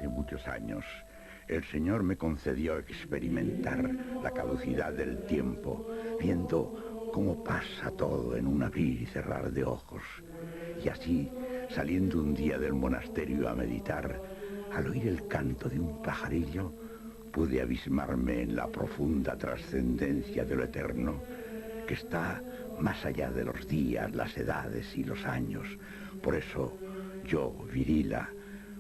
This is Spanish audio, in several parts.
Hace muchos años, el Señor me concedió experimentar la caducidad del tiempo, viendo cómo pasa todo en un abrir y cerrar de ojos. Y así, saliendo un día del monasterio a meditar, al oír el canto de un pajarillo, pude abismarme en la profunda trascendencia de lo eterno, que está más allá de los días, las edades y los años. Por eso, yo, Virila,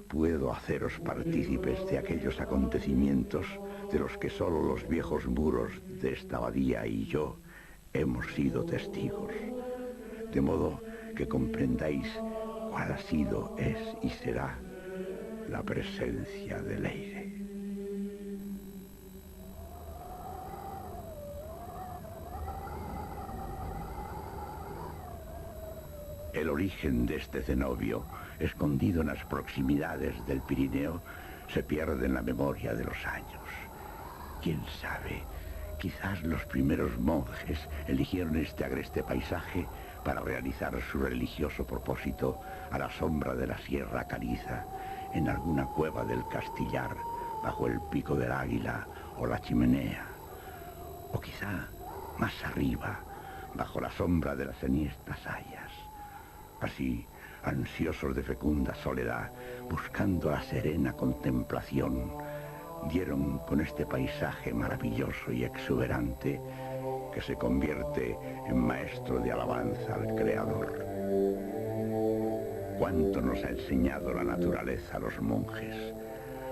puedo haceros partícipes de aquellos acontecimientos de los que solo los viejos muros de esta abadía y yo hemos sido testigos. De modo que comprendáis cuál ha sido, es y será la presencia de Leire. El origen de este cenobio, escondido en las proximidades del Pirineo, se pierde en la memoria de los años. ¿Quién sabe? Quizás los primeros monjes eligieron este agreste paisaje para realizar su religioso propósito a la sombra de la Sierra Caliza, en alguna cueva del Castillar, bajo el pico del Águila o la Chimenea. O quizá más arriba, bajo la sombra de las enhiestas hayas. Así, ansiosos de fecunda soledad, buscando la serena contemplación, dieron con este paisaje maravilloso y exuberante que se convierte en maestro de alabanza al Creador. Cuánto nos ha enseñado la naturaleza a los monjes,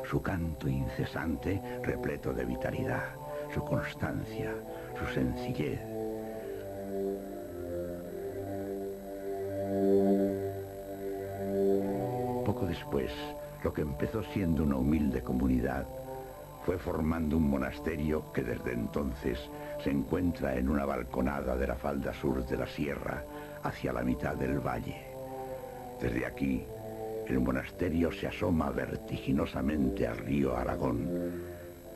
su canto incesante repleto de vitalidad, su constancia, su sencillez. Poco después, lo que empezó siendo una humilde comunidad fue formando un monasterio que desde entonces se encuentra en una balconada de la falda sur de la sierra hacia la mitad del valle. Desde aquí, el monasterio se asoma vertiginosamente al río Aragón,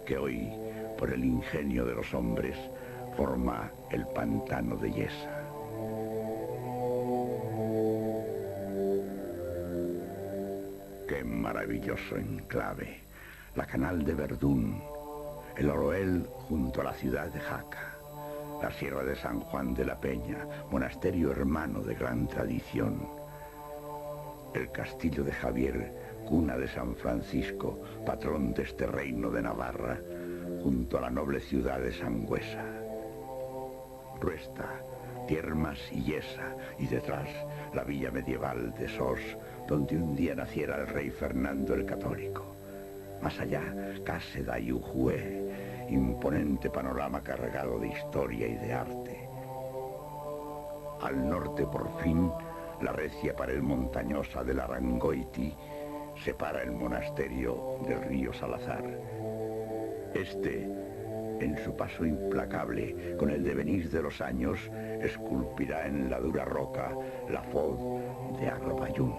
que hoy, por el ingenio de los hombres, forma el pantano de Yesa. Qué maravilloso enclave, la Canal de Verdún, el Oroel junto a la ciudad de Jaca, la Sierra de San Juan de la Peña, monasterio hermano de gran tradición, el Castillo de Javier, cuna de San Francisco, patrón de este reino de Navarra, junto a la noble ciudad de Sangüesa, Ruesta, Tiermas y Yesa, y detrás la villa medieval de Sos, donde un día naciera el rey Fernando el Católico. Más allá, Cáseda y Ujué, imponente panorama cargado de historia y de arte. Al norte, por fin, la recia pared montañosa del Arangoiti separa el monasterio del río Salazar. Este, en su paso implacable, con el devenir de los años, esculpirá en la dura roca la foz de Arbayún.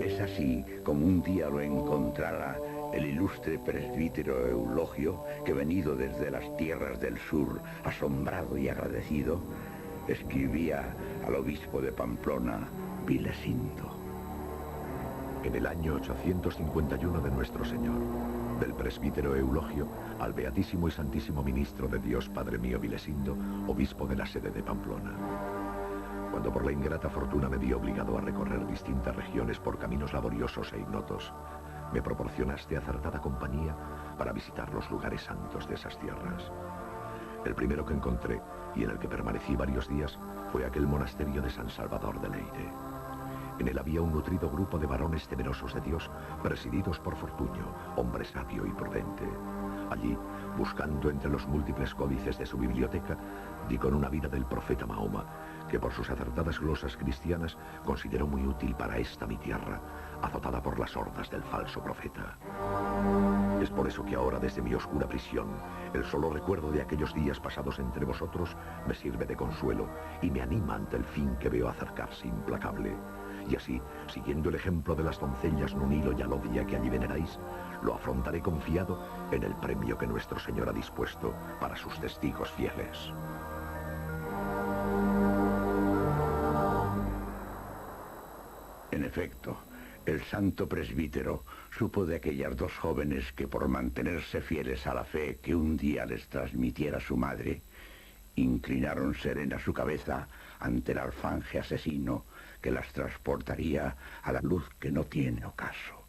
Es así como un día lo encontrará el ilustre presbítero Eulogio, que venido desde las tierras del sur, asombrado y agradecido, escribía al obispo de Pamplona, Vilesindo. En el año 851 de nuestro Señor, del presbítero Eulogio al beatísimo y santísimo ministro de Dios, Padre mío Vilesindo, obispo de la sede de Pamplona. Cuando por la ingrata fortuna me vi obligado a recorrer distintas regiones por caminos laboriosos e ignotos, me proporcionaste acertada compañía para visitar los lugares santos de esas tierras. El primero que encontré, y en el que permanecí varios días, fue aquel monasterio de San Salvador de Leire. En él había un nutrido grupo de varones temerosos de Dios, presididos por Fortuño, hombre sabio y prudente. Allí, buscando entre los múltiples códices de su biblioteca, di con una vida del profeta Mahoma, que por sus acertadas glosas cristianas consideró muy útil para esta mi tierra, azotada por las hordas del falso profeta. Es por eso que ahora, desde mi oscura prisión, el solo recuerdo de aquellos días pasados entre vosotros me sirve de consuelo y me anima ante el fin que veo acercarse implacable. Y así, siguiendo el ejemplo de las doncellas Nunilo y Alodia que allí veneráis, lo afrontaré confiado en el premio que nuestro Señor ha dispuesto para sus testigos fieles. En efecto, el santo presbítero supo de aquellas dos jóvenes que por mantenerse fieles a la fe que un día les transmitiera su madre, inclinaron serena su cabeza ante el alfanje asesino que las transportaría a la luz que no tiene ocaso.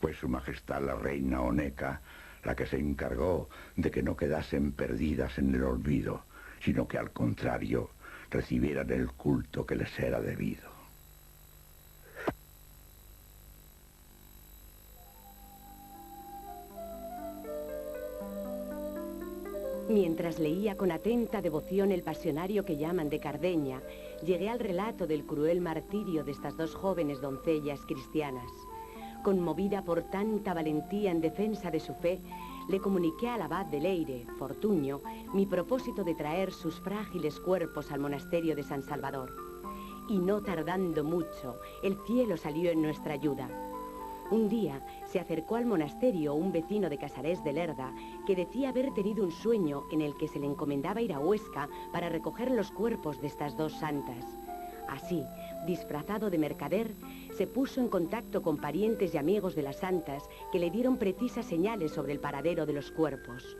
Fue su majestad la reina Oneca la que se encargó de que no quedasen perdidas en el olvido, sino que al contrario recibieran el culto que les era debido. Mientras leía con atenta devoción el pasionario que llaman de Cardeña, llegué al relato del cruel martirio de estas dos jóvenes doncellas cristianas. Conmovida por tanta valentía en defensa de su fe, le comuniqué al abad de Leire, Fortuño, mi propósito de traer sus frágiles cuerpos al monasterio de San Salvador. Y no tardando mucho, el cielo salió en nuestra ayuda. Un día se acercó al monasterio un vecino de Casares de Lerda que decía haber tenido un sueño en el que se le encomendaba ir a Huesca para recoger los cuerpos de estas dos santas. Así, disfrazado de mercader, se puso en contacto con parientes y amigos de las santas que le dieron precisas señales sobre el paradero de los cuerpos.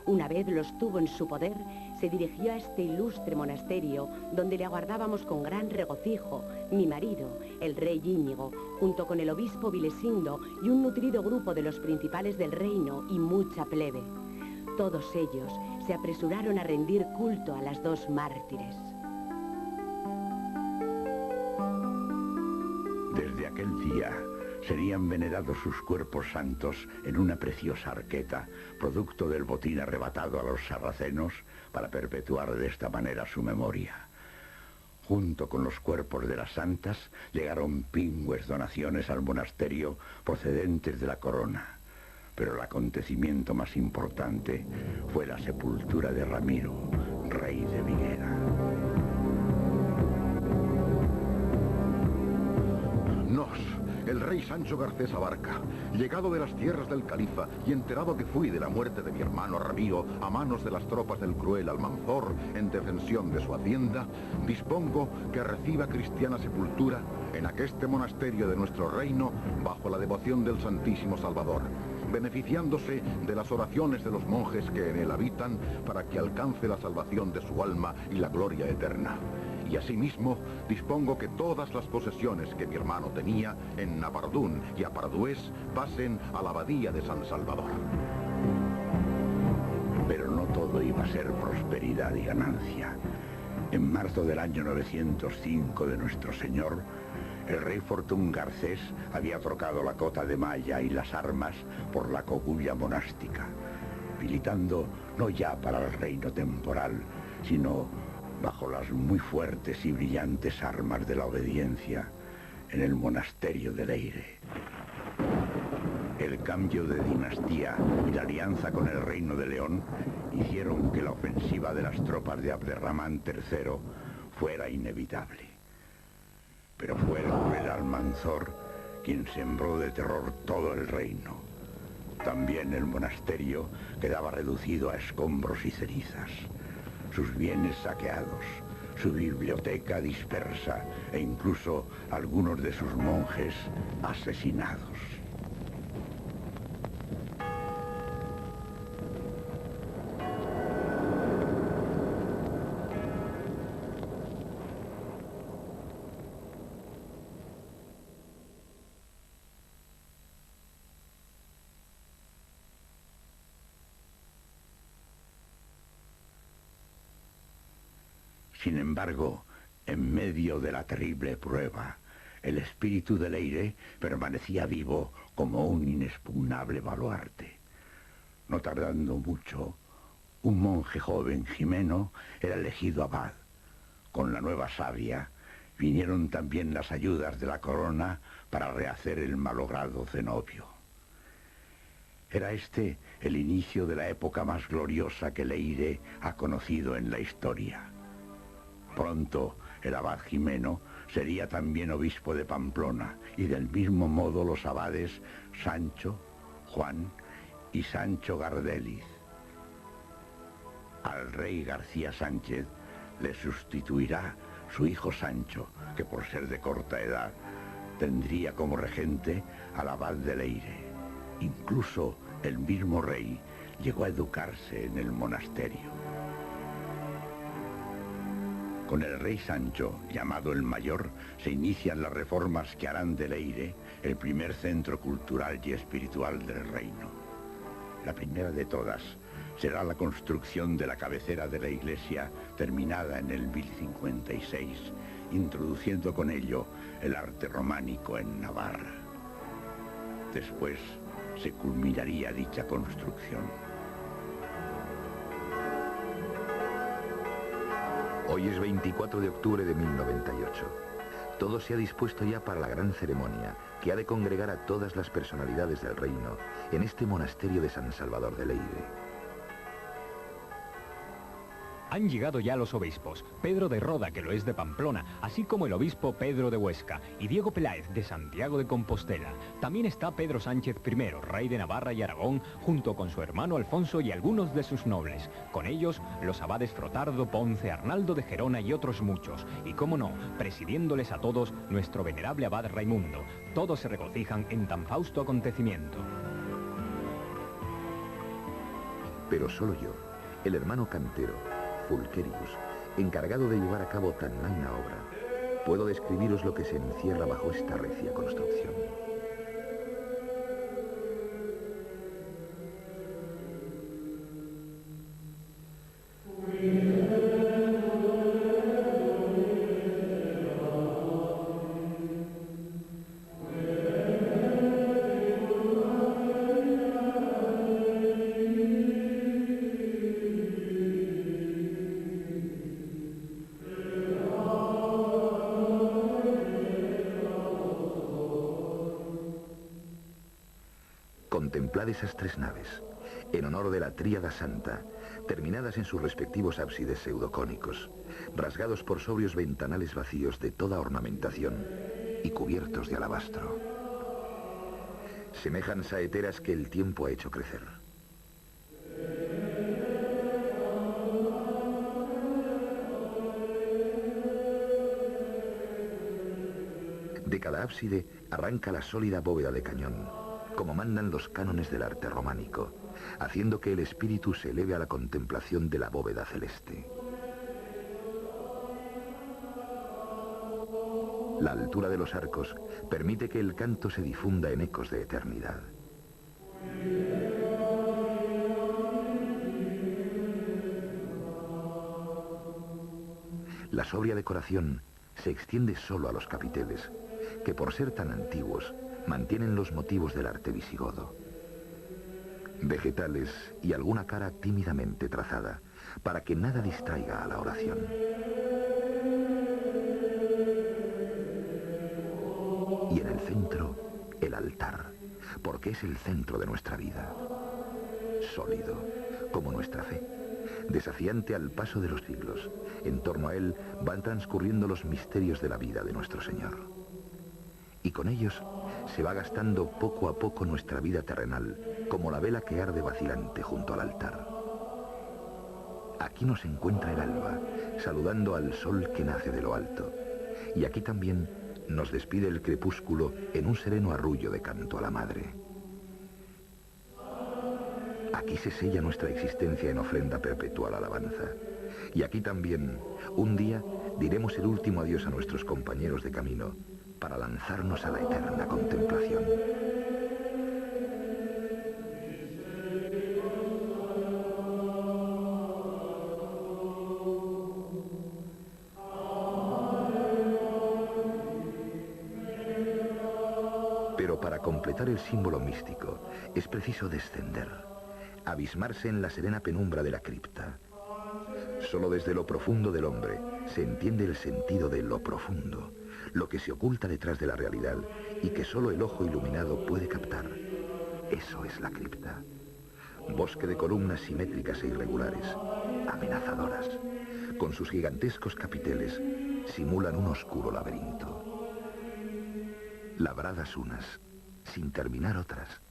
Una vez los tuvo en su poder, se dirigió a este ilustre monasterio, donde le aguardábamos con gran regocijo, mi marido, el rey Íñigo, junto con el obispo Vilesindo y un nutrido grupo de los principales del reino y mucha plebe. Todos ellos se apresuraron a rendir culto a las dos mártires. Desde aquel día serían venerados sus cuerpos santos en una preciosa arqueta, producto del botín arrebatado a los sarracenos para perpetuar de esta manera su memoria. Junto con los cuerpos de las santas llegaron pingües donaciones al monasterio procedentes de la corona. Pero el acontecimiento más importante fue la sepultura de Ramiro, rey de Viguera. El rey Sancho Garcés Abarca, llegado de las tierras del califa y enterado que fui de la muerte de mi hermano Ramiro a manos de las tropas del cruel Almanzor en defensión de su hacienda, dispongo que reciba cristiana sepultura en aqueste monasterio de nuestro reino bajo la devoción del Santísimo Salvador, beneficiándose de las oraciones de los monjes que en él habitan para que alcance la salvación de su alma y la gloria eterna. Y asimismo, dispongo que todas las posesiones que mi hermano tenía en Navardún y Apardués pasen a la abadía de San Salvador. Pero no todo iba a ser prosperidad y ganancia. En marzo del año 905 de nuestro Señor, el rey Fortún Garcés había trocado la cota de malla y las armas por la cogulla monástica, militando no ya para el reino temporal, sino bajo las muy fuertes y brillantes armas de la obediencia en el monasterio de Leire. El cambio de dinastía y la alianza con el reino de León hicieron que la ofensiva de las tropas de Abderramán III fuera inevitable. Pero fue el cruel Almanzor quien sembró de terror todo el reino. También el monasterio quedaba reducido a escombros y cenizas, sus bienes saqueados, su biblioteca dispersa e incluso algunos de sus monjes asesinados. Sin embargo, en medio de la terrible prueba, el espíritu de Leire permanecía vivo como un inexpugnable baluarte. No tardando mucho, un monje joven, Jimeno, era elegido abad. Con la nueva savia vinieron también las ayudas de la corona para rehacer el malogrado cenobio. Era este el inicio de la época más gloriosa que Leire ha conocido en la historia. Pronto, el abad Jimeno sería también obispo de Pamplona, y del mismo modo los abades Sancho, Juan y Sancho Gardeliz. Al rey García Sánchez le sustituirá Su hijo Sancho, que por ser de corta edad, tendría como regente al abad de Leyre. Incluso el mismo rey llegó a educarse en el monasterio. Con el rey Sancho, llamado el Mayor, se inician las reformas que harán de Leyre el primer centro cultural y espiritual del reino. La primera de todas será la construcción de la cabecera de la iglesia, terminada en el 1056, introduciendo con ello el arte románico en Navarra. Después se culminaría dicha construcción. Hoy es 24 de octubre de 1098. Todo se ha dispuesto ya para la gran ceremonia que ha de congregar a todas las personalidades del reino en este monasterio de San Salvador de Leyre. Han llegado ya los obispos, Pedro de Roda, que lo es de Pamplona, así como el obispo Pedro de Huesca y Diego Peláez de Santiago de Compostela. También está Pedro Sánchez I, rey de Navarra y Aragón, junto con su hermano Alfonso y algunos de sus nobles. Con ellos, los abades Frotardo, Ponce, Arnaldo de Gerona y otros muchos. Y cómo no, presidiéndoles a todos, nuestro venerable abad Raimundo. Todos se regocijan en tan fausto acontecimiento. Pero solo yo, el hermano cantero, Fulquerius, encargado de llevar a cabo tan magna obra, puedo describiros lo que se encierra bajo esta recia construcción. Contemplad esas tres naves, en honor de la Tríada Santa, terminadas en sus respectivos ábsides pseudocónicos, rasgados por sobrios ventanales vacíos de toda ornamentación y cubiertos de alabastro. Semejan saeteras que el tiempo ha hecho crecer. De cada ábside arranca la sólida bóveda de cañón, como mandan los cánones del arte románico, haciendo que el espíritu se eleve a la contemplación de la bóveda celeste. La altura de los arcos permite que el canto se difunda en ecos de eternidad. La sobria decoración se extiende solo a los capiteles, que por ser tan antiguos, mantienen los motivos del arte visigodo. Vegetales y alguna cara tímidamente trazada, para que nada distraiga a la oración. Y en el centro, el altar, porque es el centro de nuestra vida. Sólido, como nuestra fe, desafiante al paso de los siglos. En torno a él van transcurriendo los misterios de la vida de nuestro Señor. Y con ellos se va gastando poco a poco nuestra vida terrenal, como la vela que arde vacilante junto al altar. Aquí nos encuentra el alba, saludando al sol que nace de lo alto. Y aquí también nos despide el crepúsculo en un sereno arrullo de canto a la madre. Aquí se sella nuestra existencia en ofrenda perpetua a la alabanza. Y aquí también, un día, diremos el último adiós a nuestros compañeros de camino, para lanzarnos a la eterna contemplación. Pero para completar el símbolo místico es preciso descender, abismarse en la serena penumbra de la cripta. Solo desde lo profundo del hombre se entiende el sentido de lo profundo, lo que se oculta detrás de la realidad y que solo el ojo iluminado puede captar. Eso es la cripta. Bosque de columnas simétricas e irregulares, amenazadoras. Con sus gigantescos capiteles, simulan un oscuro laberinto. Labradas unas, sin terminar otras.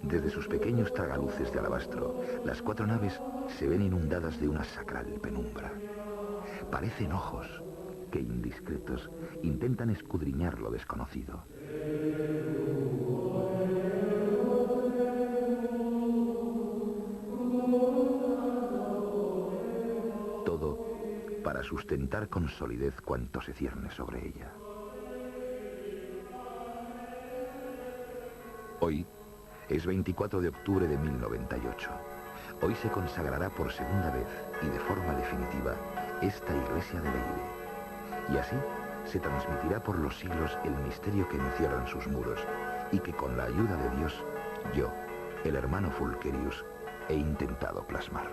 Desde sus pequeños tragaluces de alabastro, las cuatro naves se ven inundadas de una sacral penumbra. Parecen ojos, que indiscretos intentan escudriñar lo desconocido. Todo para sustentar con solidez cuanto se cierne sobre ella. Hoy es 24 de octubre de 1098. Hoy se consagrará por segunda vez y de forma definitiva esta iglesia de Leyre. Y así se transmitirá por los siglos el misterio que encierran sus muros y que con la ayuda de Dios, yo, el hermano Fulquerius, he intentado plasmar.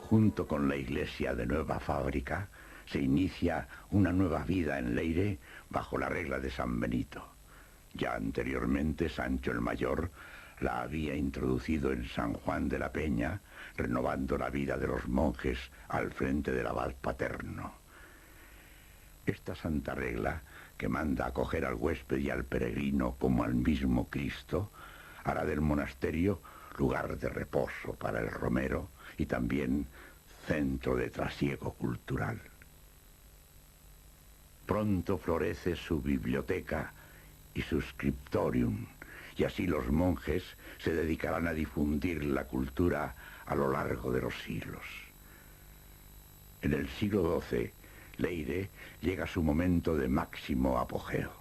Junto con la iglesia de Nueva Fábrica, se inicia una nueva vida en Leyre bajo la regla de San Benito. Ya anteriormente Sancho el Mayor la había introducido en San Juan de la Peña, renovando la vida de los monjes al frente del abad paterno. Esta santa regla, que manda acoger al huésped y al peregrino como al mismo Cristo, hará del monasterio lugar de reposo para el romero y también centro de trasiego cultural. Pronto florece su biblioteca y su scriptorium, y así los monjes se dedicarán a difundir la cultura a lo largo de los siglos. En el siglo XII, Leyre llega a su momento de máximo apogeo.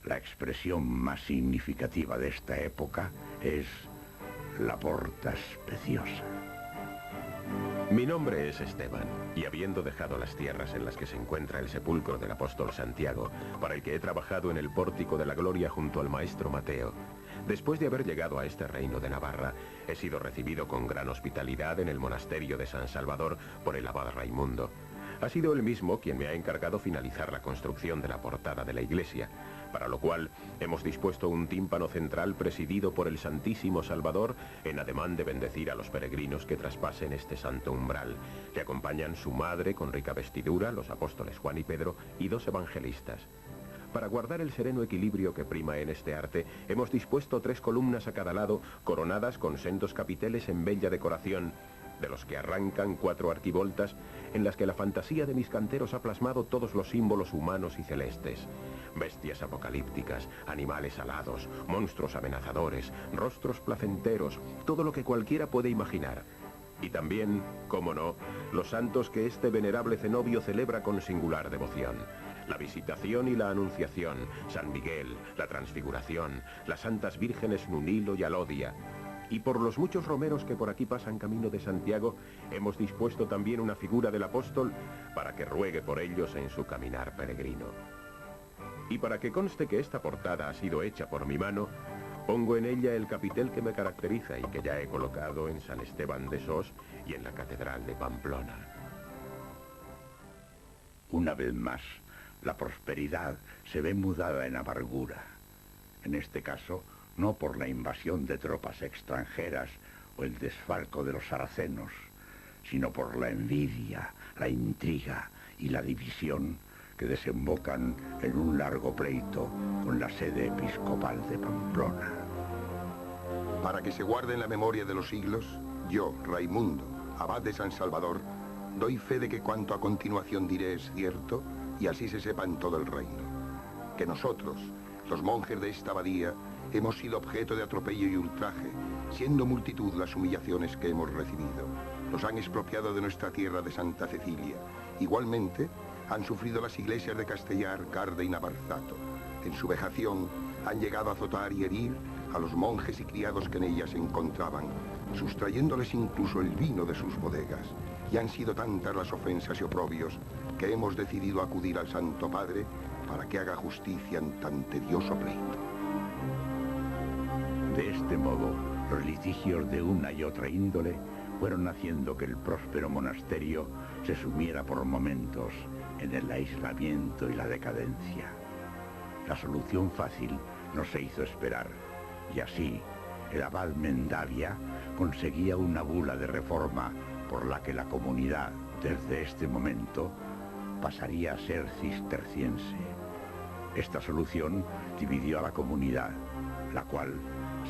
La expresión más significativa de esta época es la Porta Speciosa. Mi nombre es Esteban, y habiendo dejado las tierras en las que se encuentra el sepulcro del apóstol Santiago, para el que he trabajado en el pórtico de la gloria junto al maestro Mateo, después de haber llegado a este reino de Navarra, he sido recibido con gran hospitalidad en el monasterio de San Salvador por el abad Raimundo. Ha sido él mismo quien me ha encargado finalizar la construcción de la portada de la iglesia, para lo cual hemos dispuesto un tímpano central presidido por el Santísimo Salvador en ademán de bendecir a los peregrinos que traspasen este santo umbral. Le acompañan su madre con rica vestidura, los apóstoles Juan y Pedro y 2 evangelistas. Para guardar el sereno equilibrio que prima en este arte, hemos dispuesto 3 columnas a cada lado, coronadas con sendos capiteles en bella decoración, de los que arrancan 4 arquivoltas, en las que la fantasía de mis canteros ha plasmado todos los símbolos humanos y celestes. Bestias apocalípticas, animales alados, monstruos amenazadores, rostros placenteros, todo lo que cualquiera puede imaginar. Y también, cómo no, los santos que este venerable cenobio celebra con singular devoción. La Visitación y la Anunciación, San Miguel, la Transfiguración, las Santas Vírgenes Nunilo y Alodia. Y por los muchos romeros que por aquí pasan camino de Santiago, hemos dispuesto también una figura del apóstol para que ruegue por ellos en su caminar peregrino. Y para que conste que esta portada ha sido hecha por mi mano, pongo en ella el capitel que me caracteriza y que ya he colocado en San Esteban de Sos y en la Catedral de Pamplona. Una vez más, la prosperidad se ve mudada en amargura. En este caso, no por la invasión de tropas extranjeras o el desfalco de los saracenos, sino por la envidia, la intriga y la división que desembocan en un largo pleito con la sede episcopal de Pamplona. Para que se guarde en la memoria de los siglos, yo, Raimundo, abad de San Salvador, doy fe de que cuanto a continuación diré es cierto y así se sepa en todo el reino. Que nosotros, los monjes de esta abadía, hemos sido objeto de atropello y ultraje, siendo multitud las humillaciones que hemos recibido. Nos han expropiado de nuestra tierra de Santa Cecilia. Igualmente, han sufrido las iglesias de Castellar, Carde y Navarzato. En su vejación, han llegado a azotar y herir a los monjes y criados que en ellas se encontraban, sustrayéndoles incluso el vino de sus bodegas. Y han sido tantas las ofensas y oprobios que hemos decidido acudir al Santo Padre para que haga justicia en tan tedioso pleito. De este modo, los litigios de una y otra índole fueron haciendo que el próspero monasterio se sumiera por momentos en el aislamiento y la decadencia. La solución fácil no se hizo esperar, y así el abad Mendavia conseguía una bula de reforma por la que la comunidad, desde este momento, pasaría a ser cisterciense. Esta solución dividió a la comunidad, la cual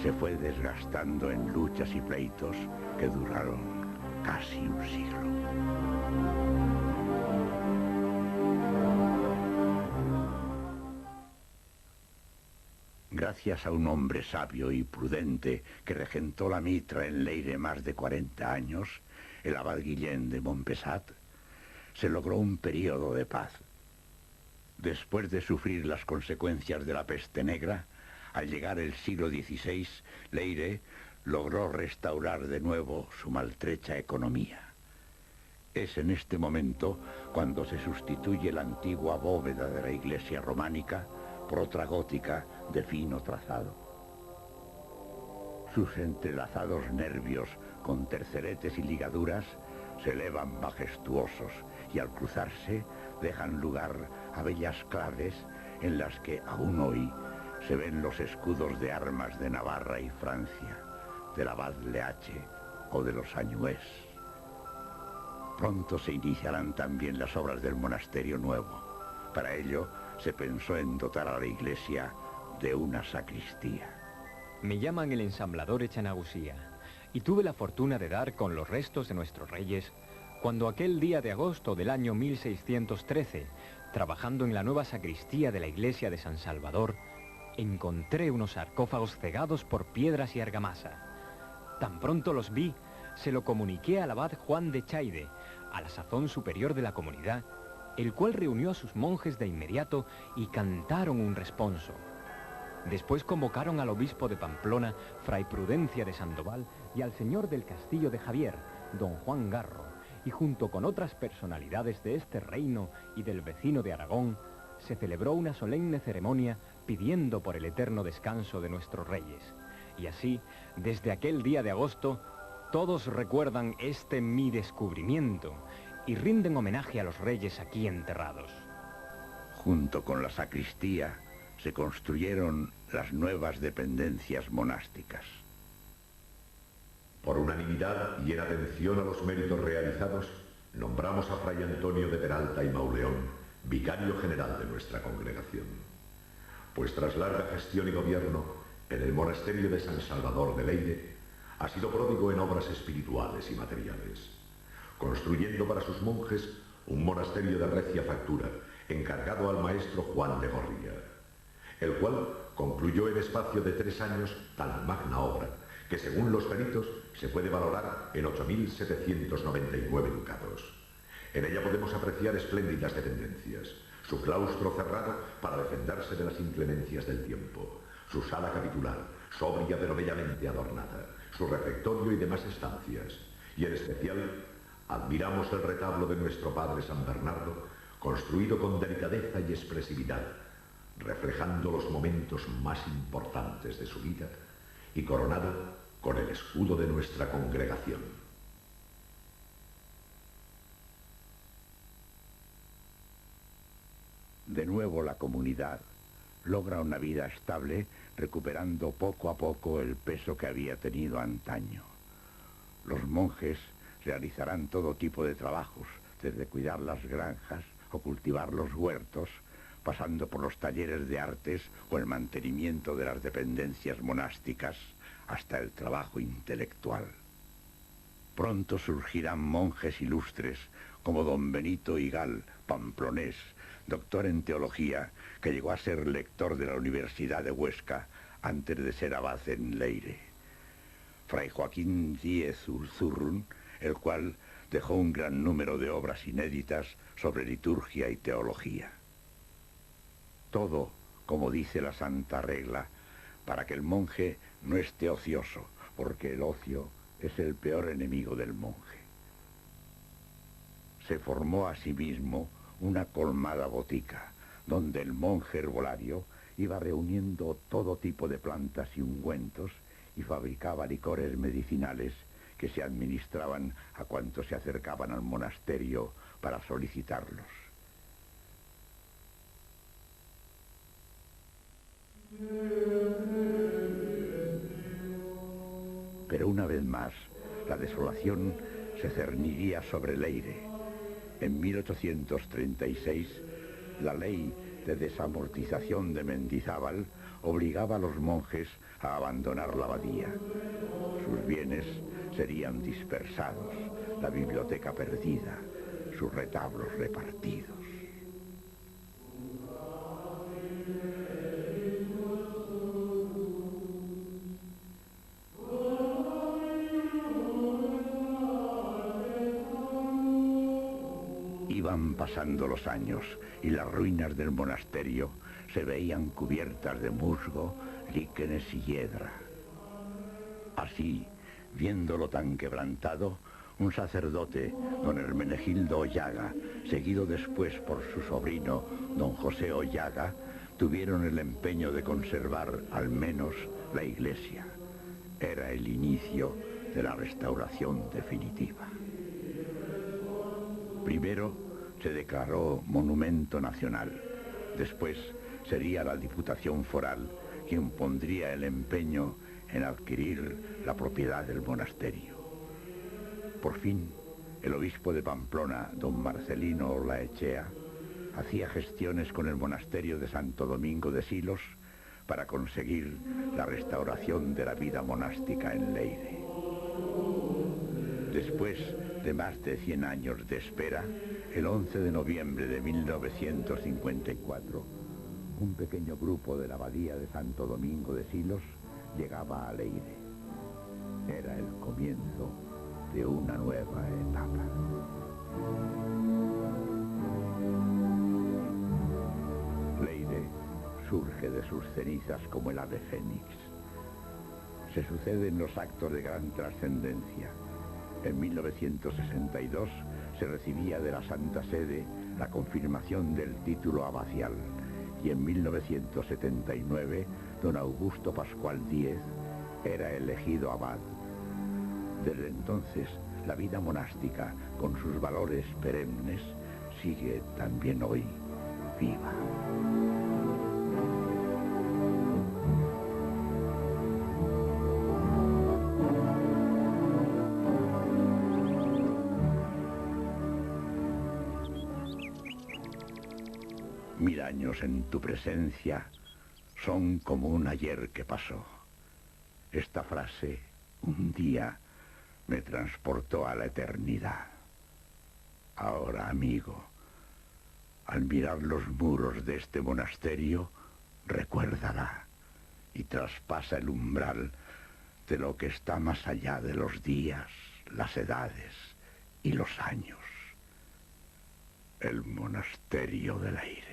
se fue desgastando en luchas y pleitos que duraron casi un siglo. Gracias a un hombre sabio y prudente que regentó la mitra en Leire más de 40 años, el abad Guillén de Montpesat, se logró un período de paz. Después de sufrir las consecuencias de la peste negra, al llegar el siglo XVI, Leire logró restaurar de nuevo su maltrecha economía. Es en este momento cuando se sustituye la antigua bóveda de la iglesia románica por otra gótica de fino trazado. Sus entrelazados nervios con terceretes y ligaduras se elevan majestuosos y al cruzarse dejan lugar a bellas claves en las que aún hoy se ven los escudos de armas de Navarra y Francia, del abad Leache o de los Añués. Pronto se iniciarán también las obras del monasterio nuevo. Para ello se pensó en dotar a la iglesia de una sacristía. Me llaman el ensamblador Echanagusía y tuve la fortuna de dar con los restos de nuestros reyes cuando aquel día de agosto del año 1613, trabajando en la nueva sacristía de la iglesia de San Salvador, encontré unos sarcófagos cegados por piedras y argamasa. Tan pronto los vi, se lo comuniqué al abad Juan de Chaide, a la sazón superior de la comunidad, el cual reunió a sus monjes de inmediato y cantaron un responso. Después convocaron al obispo de Pamplona, Fray Prudencia de Sandoval, y al señor del castillo de Javier, don Juan Garro, y junto con otras personalidades de este reino y del vecino de Aragón, se celebró una solemne ceremonia pidiendo por el eterno descanso de nuestros reyes. Y así, desde aquel día de agosto, todos recuerdan este mi descubrimiento y rinden homenaje a los reyes aquí enterrados. Junto con la sacristía se construyeron las nuevas dependencias monásticas. Por unanimidad y en atención a los méritos realizados, nombramos a Fray Antonio de Peralta y Mauleón vicario general de nuestra congregación. Pues tras larga gestión y gobierno en el monasterio de San Salvador de Leire, ha sido pródigo en obras espirituales y materiales, construyendo para sus monjes un monasterio de recia factura, encargado al maestro Juan de Gorría, el cual concluyó en espacio de 3 años tan magna obra, que según los peritos se puede valorar en 8.799 ducados. En ella podemos apreciar espléndidas dependencias, su claustro cerrado para defenderse de las inclemencias del tiempo, su sala capitular, sobria pero bellamente adornada, su refectorio y demás estancias, y en especial admiramos el retablo de nuestro padre San Bernardo, construido con delicadeza y expresividad, reflejando los momentos más importantes de su vida y coronado con el escudo de nuestra congregación. De nuevo la comunidad logra una vida estable, recuperando poco a poco el peso que había tenido antaño. Los monjes realizarán todo tipo de trabajos, desde cuidar las granjas o cultivar los huertos, pasando por los talleres de artes o el mantenimiento de las dependencias monásticas, hasta el trabajo intelectual. Pronto surgirán monjes ilustres como don Benito Igal, pamplonés, doctor en teología, que llegó a ser lector de la Universidad de Huesca antes de ser abad en Leire. Fray Joaquín Díez Urzurrun, el cual dejó un gran número de obras inéditas sobre liturgia y teología. Todo, como dice la Santa Regla, para que el monje no esté ocioso, porque el ocio es el peor enemigo del monje. Se formó asimismo una colmada botica, donde el monje herbolario iba reuniendo todo tipo de plantas y ungüentos y fabricaba licores medicinales que se administraban a cuantos se acercaban al monasterio para solicitarlos. Pero una vez más, la desolación se cerniría sobre Leire. En 1836, la ley de desamortización de Mendizábal obligaba a los monjes a abandonar la abadía. Sus bienes serían dispersados, la biblioteca perdida, sus retablos repartidos. Iban pasando los años y las ruinas del monasterio se veían cubiertas de musgo, líquenes y hiedra. Así, viéndolo tan quebrantado, un sacerdote, don Hermenegildo Ollaga, seguido después por su sobrino, don José Ollaga, tuvieron el empeño de conservar al menos la iglesia. Era el inicio de la restauración definitiva. Primero se declaró monumento nacional. Después sería la Diputación Foral quien pondría el empeño en adquirir la propiedad del monasterio. Por fin, el obispo de Pamplona, don Marcelino Olaechea, hacía gestiones con el monasterio de Santo Domingo de Silos para conseguir la restauración de la vida monástica en Leyre. Después de más de 100 años de espera, el 11 de noviembre de 1954, un pequeño grupo de la abadía de Santo Domingo de Silos llegaba a Leyre. Era el comienzo de una nueva etapa. Leyre surge de sus cenizas como el ave fénix. Se suceden los actos de gran trascendencia. En 1962 se recibía de la Santa Sede la confirmación del título abacial y en 1979 don Augusto Pascual Díez era elegido abad. Desde entonces la vida monástica, con sus valores perennes, sigue también hoy viva. Mil años en tu presencia son como un ayer que pasó. Esta frase, un día, me transportó a la eternidad. Ahora, amigo, al mirar los muros de este monasterio, recuérdala y traspasa el umbral de lo que está más allá de los días, las edades y los años. El monasterio del aire.